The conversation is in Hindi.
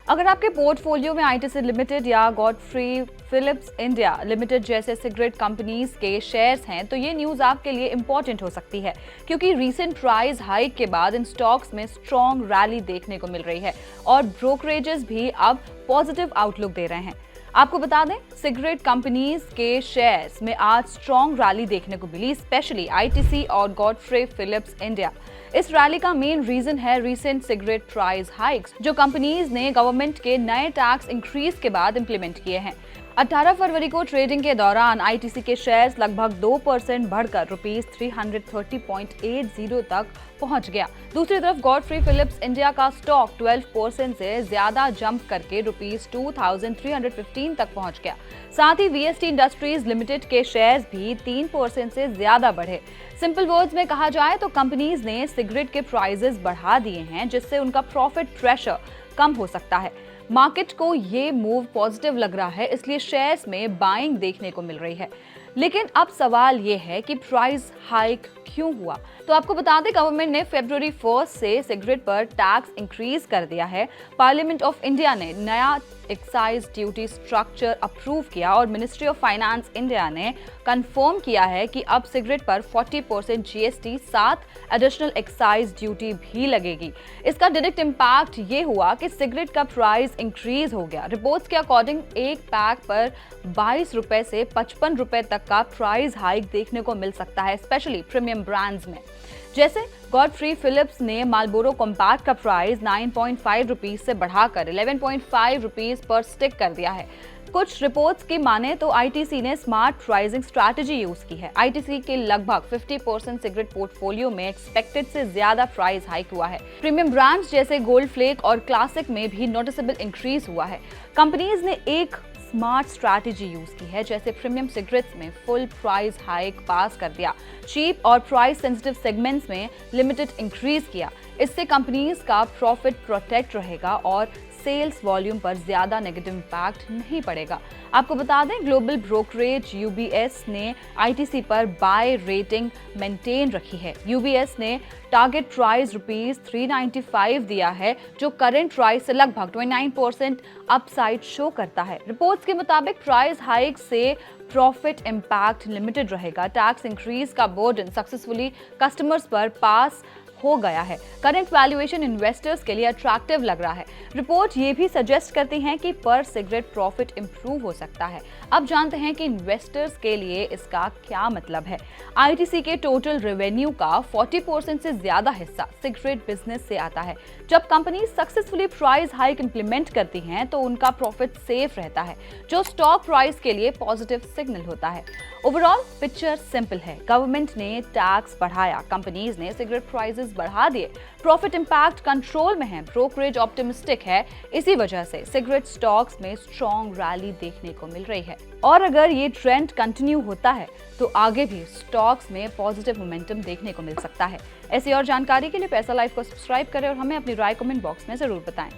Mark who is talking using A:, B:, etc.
A: अगर आपके पोर्टफोलियो में आईटीसी लिमिटेड या गॉडफ्री फिलिप्स इंडिया लिमिटेड जैसे सिगरेट कंपनीज के शेयर्स हैं तो ये न्यूज़ आपके लिए इंपॉर्टेंट हो सकती है, क्योंकि रीसेंट प्राइस हाइक के बाद इन स्टॉक्स में स्ट्रॉन्ग रैली देखने को मिल रही है और ब्रोकरेजेस भी अब पॉजिटिव आउटलुक दे रहे हैं। आपको बता दें, सिगरेट कंपनीज के शेयर्स में आज स्ट्रॉन्ग रैली देखने को मिली, स्पेशली आईटीसी और गॉडफ्रे फिलिप्स इंडिया। इस रैली का मेन रीजन है रीसेंट सिगरेट प्राइस हाइक्स जो कंपनीज ने गवर्नमेंट के नए टैक्स इंक्रीज के बाद इंप्लीमेंट किए हैं। 18 फरवरी को ट्रेडिंग के दौरान आईटीसी के शेयर्स लगभग 2% बढ़कर ₹330.80 तक पहुंच गया। दूसरी तरफ गॉडफ्री फिलिप्स इंडिया का स्टॉक 12% से ज्यादा जंप करके ₹2315 तक पहुंच गया। साथ ही वीएसटी इंडस्ट्रीज लिमिटेड के शेयर्स भी 3% से ज्यादा बढ़े। सिंपल वर्ड्स में कहा जाए तो कंपनीज ने सिगरेट के प्राइसेस बढ़ा दिए हैं, जिससे उनका प्रॉफिट प्रेशर कम हो सकता है। मार्केट को ये मूव पॉजिटिव लग रहा है, इसलिए शेयर्स में बाइंग देखने को मिल रही है। लेकिन अब सवाल ये है कि प्राइस हाइक क्यों हुआ? तो आपको बता दें, गवर्नमेंट ने फरवरी 1 से सिगरेट पर टैक्स इंक्रीज कर दिया है। पार्लियामेंट ऑफ इंडिया ने नया एक्साइज ड्यूटी स्ट्रक्चर अप्रूव किया और मिनिस्ट्री ऑफ फाइनेंस इंडिया ने कंफर्म किया है कि अब सिगरेट पर 40% जीएसटी साथ एडिशनल एक्साइज ड्यूटी भी लगेगी। इसका डायरेक्ट इम्पैक्ट ये हुआ कि सिगरेट का प्राइस इंक्रीज हो गया। रिपोर्ट्स के अकॉर्डिंग एक पैक पर 22 रुपए से 55 रुपए तक का प्राइस हाइक देखने को मिल सकता है, स्पेशली प्रीमियम ब्रांड्स में। जैसे गॉडफ्री फिलिप्स ने मार्लबोरो कॉम्पैक्ट का प्राइस 9.5 रुपीज से बढ़ाकर 11.5 रुपीज पर स्टिक कर दिया है। कुछ रिपोर्ट्स की माने तो आईटीसी ने स्मार्ट प्राइसिंग स्ट्रैटेजी यूज की है। आईटीसी के लगभग 50% सिगरेट पोर्टफोलियो में एक्सपेक्टेड से ज्यादा प्राइस हाइक हुआ है। प्रीमियम ब्रांड्स जैसे गोल्ड फ्लेक और क्लासिक में भी नोटिसेबल इंक्रीज हुआ है। कंपनीज ने एक स्मार्ट स्ट्रैटेजी यूज की है, जैसे प्रीमियम सिगरेट्स में फुल प्राइस हाइक पास कर दिया, चीप और प्राइस सेंसिटिव सेगमेंट्स में लिमिटेड इंक्रीज किया। इससे कंपनीज का प्रॉफिट प्रोटेक्ट रहेगा और सेल्स वॉल्यूम पर ज्यादा नेगेटिव इम्पैक्ट नहीं पड़ेगा। आपको बता दें, ग्लोबल ब्रोकरेज यूबीएस ने आईटीसी पर बाय रेटिंग मेंटेन रखी है। यूबीएस ने टारगेट प्राइस ₹395 दिया है, जो करंट प्राइस से लगभग 29% अपसाइड शो करता है। रिपोर्ट्स के मुताबिक प्राइस हाइक से प्रॉफिट इम्पैक्ट लिमिटेड रहेगा। टैक्स इंक्रीज का बर्डन सक्सेसफुली कस्टमर्स पर पास हो गया है। करंट वैल्यूएशन इन्वेस्टर्स के लिए अट्रैक्टिव लग रहा है। रिपोर्ट ये भी सजेस्ट करती हैं कि पर सिगरेट प्रॉफिट इंप्रूव हो सकता है। अब जानते हैं कि इन्वेस्टर्स के लिए इसका क्या मतलब है। आईटीसी के टोटल रेवेन्यू का 40% से ज्यादा हिस्सा सिगरेट बिजनेस से आता है। जब company successfully price hike implement करती हैं तो उनका प्रॉफिट सेफ रहता है, जो स्टॉक प्राइस के लिए पॉजिटिव सिग्नल होता है। ओवरऑल पिक्चर सिंपल है। गवर्नमेंट ने टैक्स बढ़ाया, कंपनीज ने सिगरेट प्राइसेस बढ़ा दिए, प्रॉफिट इंपैक्ट कंट्रोल में है, ब्रोकरेज ऑप्टिमिस्टिक है। इसी वजह से सिगरेट स्टॉक्स में स्ट्रॉन्ग रैली देखने को मिल रही है। और अगर ये ट्रेंड कंटिन्यू होता है तो आगे भी स्टॉक्स में पॉजिटिव मोमेंटम देखने को मिल सकता है। ऐसी और जानकारी के लिए पैसा लाइव को सब्सक्राइब करें और हमें अपनी राय कमेंट बॉक्स में जरूर बताएं।